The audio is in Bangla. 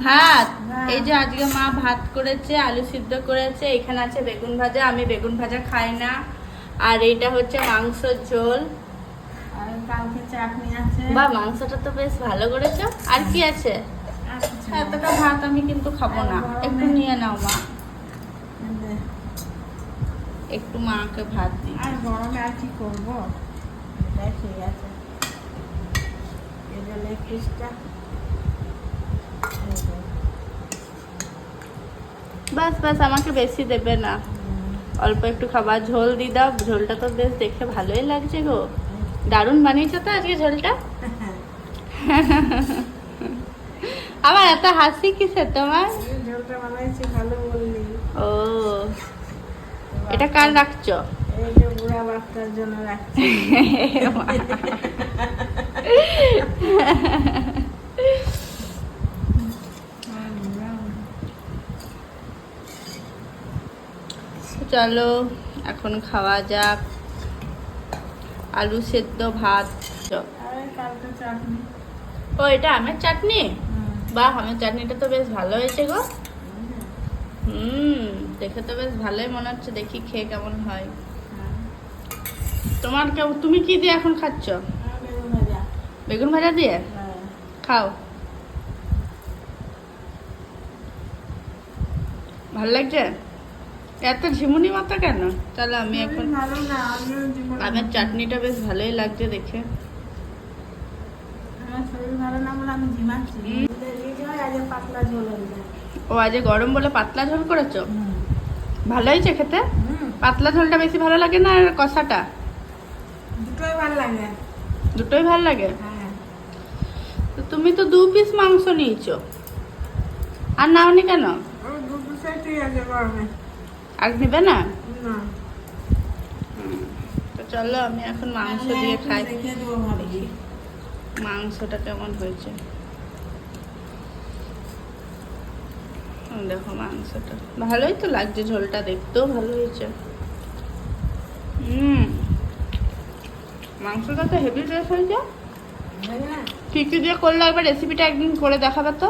ভাত। এই যে আজকে মা ভাত করেছে, আলু সিদ্ধ করেছে, এখানে আছে বেগুন ভাজা, আমি বেগুন ভাজা খাই না। আর এইটা হচ্ছে মাংসের ঝোল, আর কালকে চাটনি আছে। বা মাংসটা তো বেশ ভালো করেছো। আর কি আছে? আর কিছু না। এতটা ভাত আমি কিন্তু খাবো না, একটু নিয়ে নাও মা, একটু মাকে ভাত দিই। আর গরমে আর কি করবো, এটাই ঠিক আছে। এই যে লেগ পিসটা, বাস বাস, আমাকে বেশি দেবে না, অল্প একটু খাবার। ঝোল দিয়ে দাও, ঝোলটা তো বেশ দেখে ভালোই লাগছে গো। দারুণ বানিয়েছো তো আজকে ঝোলটা। আবার এত হাসি কিসে তোমার? ঝোলটা বানাইছি ভালো বললি। ও, এটা কার রাখছো? এই যে বুড়া বাচ্চার জন্য রাখছি। চলো এখন খাওয়া যাক। আলু সেদ্ধ ভাত। আরে কালকে চাটনি। ও, এটা আমের চাটনি? বাহ, আমের চাটনিটা তো বেশ ভালো হয়েছে গো। দেখে তো বেশ ভালোই মনে হচ্ছে, দেখি খেয়ে কেমন হয়। তুমি কি দিয়ে এখন খাচ্ছ? বেগুন ভাজা। বেগুন ভাজা দিয়ে খাও, ভালো লাগছে? এত ঝিমুনি মতো কেন? চলো আমি এখন, ভালো না, আমিও জীবন আমের চাটনিটা বেশ ভালোই লাগছে দেখে। আমার শরীর ভালো না বলে আমি ঝিমাচ্ছি। আজ পাতলা ঝোল হয়ে। ও, আজ গরম বলে পাতলা ঝোল করেছো? ভালো হয়েছে খেতে? পাতলা ঝোলটা বেশি ভালো লাগে না আর কষাটা? দুটোই ভালো লাগে। দুটোই ভালো লাগে। হ্যাঁ, তো তুমি তো 2 পিস মাংস নিয়েছো, আর নাওনি কেন? ওই দুটো সেটই আছে গরমে। আর নিবে না? না, তো চলো আমি এখন মাংস দিয়ে খাই, দেখে দেবো ভাবছি। মাংসটা কেমন হয়েছে। দেখো মাংসটা ভালোই তো লাগছে, ঝোলটা দেখতেও ভালো হয়েছে। মাংসটা তো হেভি টেস্ট হয়েছে। কি কি দিয়ে করলো একবার রেসিপিটা একদিন করে দেখাবে তো।